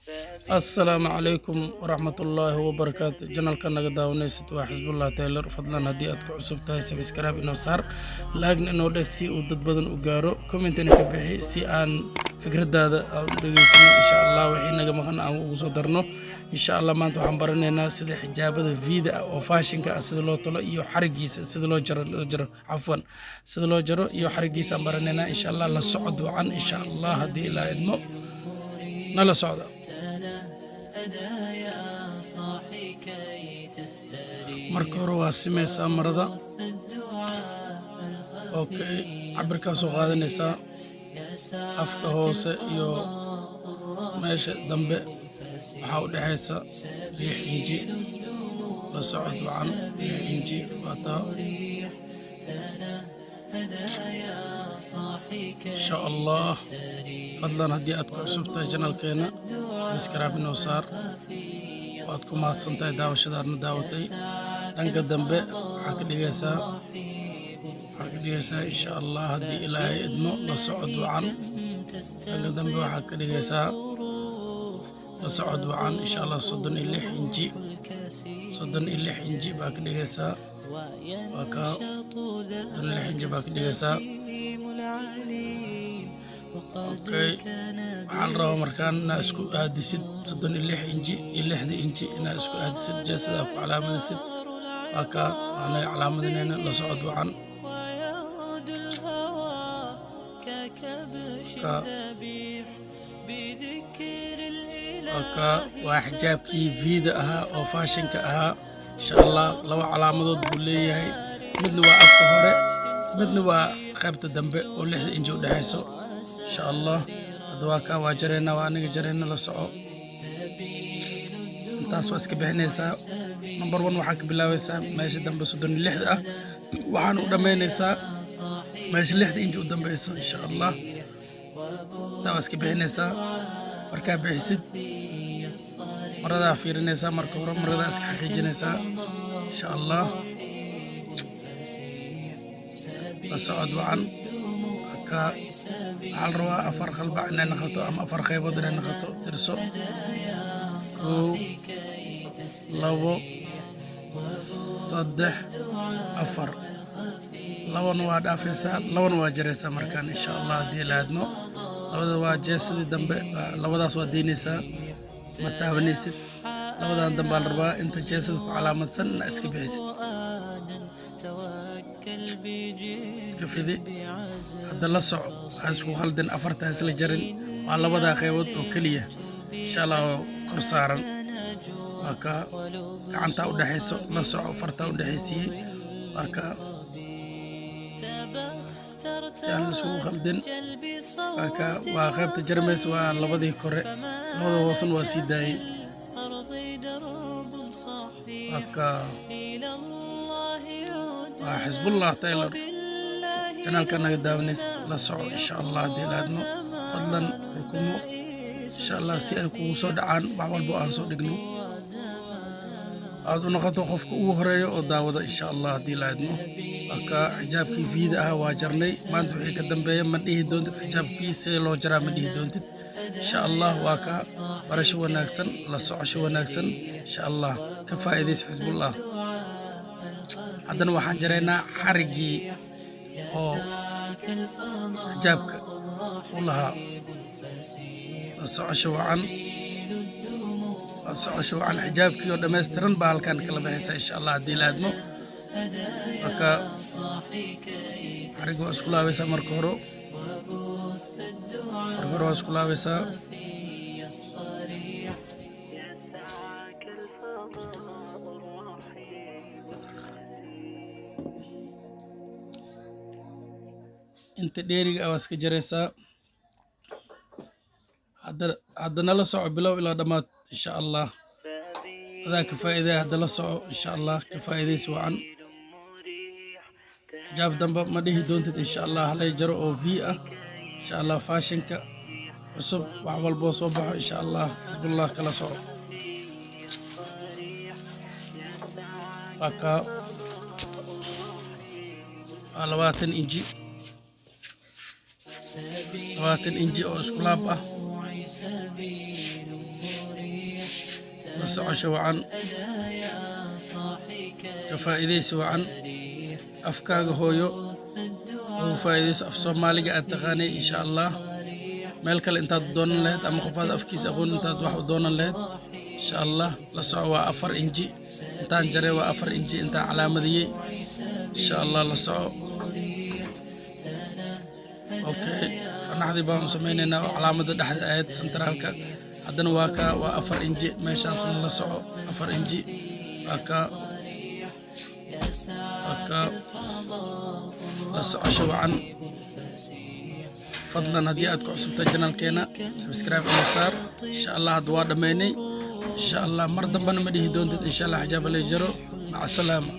السلام عليكم ورحمة الله وبركاته جنال كان نقداونيست وحزب الله تايلر فضلا هدي أدكو عصب تاي سبسكرايب إنو سار لاجن إنو دسي ودد بدن وقارو كومنت إنك بحي سي آن فكرة دادا أو دقيقنا إن شاء الله وحين نقا مخنا أو وصدرنو إن شاء الله ما أنتو حنبرنينا سيدي حجابة فيدا أو فاشنكا سيدي لو طلو إيو حرقيس سيدي لو جرو عفوا سيدي لو جرو إيو حرقيس حنبرنينا إن شاء الله لصعد وعن إن شاء الله هدي إلا إدمو نلا صعدا marka hore waa simeysaa marada okay cabirkaa soo qaadanaysaa afka hoose iyo meesha dambe waxaa u dhaxaysa 6 inji la socod wacan 6 inji waataa إن شاء الله فضلا هدي أدكو عصبتا جنال كينا سبسكرايب إنو صار وأدكو ما تصنتاي داو شدارنا داوتي أنك الدنبي حق ديسا إن شاء الله هدي إلهي إدمو لصعد وعن أنك الدنبي حق ديسا لصعد وعن إن شاء الله صدن إليح إنجي باك ديسا وكا صدن إليح إنجي باك ديسا اوكي waxaan rabaa markaan inaa isku aadisid 36 inji iyo 6 inji inaa isku aadisid jeesada ku calaamadaysid waa ka aanay calaamadinayna la socod wacan ka waa xijaabkii viida ahaa oo faashinka ahaa insha Allah laba calaamadood buu leeyahay midna waa afka hore midna waa qaybta dambe oo 6 inji u dhaxayso إن شاء الله أدواكا واجرينا وانيك جرينا لسعو انتاس واسك بحنيسا نمبر 1 وحاك بلاويسا ماشي دنب سودن اللحدة وحان قدامينيسا ماشي اللحدة انجي قدام بيسا إن شاء الله تا واسك بحنيسا مركا بحسد مردا فيرنيسا مركورا مردا اسك حقيجنيسا إن شاء الله لسعود وعن waxaa la rabaa 4 qalbac inay noqoto ama 4 qaybood inay noqoto tirso 1 2 3 4 labana waa dhaafaysaa labana waa jaraysaa markaan insha Allah hadii la hadmo labada waa jeesadii dambe labadaas waa deynaysaa ma taabanaysid labadan dambe la rabaa inta jeesada ku calaamadsan iska bixisid iskafidi hadda la soco hasku khaldan afartaas la jarin waa labada qaybood oo kaliya insha Allah kor saaran waka gacanta u dhaxayso la soco farta u dhaxaysii waka jaan isku khaldan waka waa qaybta jarmays waa labadii kore labada hoosan waa sii daayay waka حزب الله تايلر جنال كان نقداونيس لسعو إن شاء الله دي لادنو فضلا ركمو إن شاء الله سيأكو صدعان بعوال بوان صدقنو أدو نخطو خفك أوهريو وداودا إن شاء الله دي لادنو أكا حجاب كي فيدها واجرني ما انتو حيك الدنبايا من إيه دونتت حجاب كي سيلو جرا من إيه دونتت إن شاء الله واكا برشو ناكسن لسعو شو ناكسن إن شاء الله كفايديس حزب الله haddana waxaan jaraynaa xarigii oo xijaabka u lahaa socosho wacan xijaabkii oo dhammaystiran baa halkan kala baxaysa insha Allah haddii la hadmo marka xariga waa isku laabaysaa marka hore waa isku laabaysaa انت ديري اواسك جريسا هذا نلا صعو بلو الى دمات ان شاء الله هذا كفايدة هذا لا صعو ان شاء الله كفايدة سواء جاب دنب مديه دونتت ان شاء الله هلا يجرو او فيئة ان شاء الله فاشنك عصب وعمل بو صباح ان شاء الله حزب الله كلا صعو باكا 20 inji 20 inji oo isku laab ah socosho wacan ka faa'iidaysi wacan afkaaga hooyo ugu faa'iidayso af soomaaliga aad taqaanay insha allah meel kale intaad doonan lahayd ama qofaad afkiisa aqoon intaad wax u doonan lahayd insha allah la soco waa 4 inji intaan jaray waa 4 inji intaan calaamadiyey insha allah la soco okay fanaxdii baan samaynaynaa calaamadda dhexda ahayd centraalka haddana waa 4 inji meeshaasna la soco 4 inji waa la socosho wacan fadlan haddii aad ku cusubtahay channelkeena subscribe iyo saar insha allah hadda waa dhammaynay insha allah mar dambana ma dhihi doontid insha allah xijaab la jaro maca salaama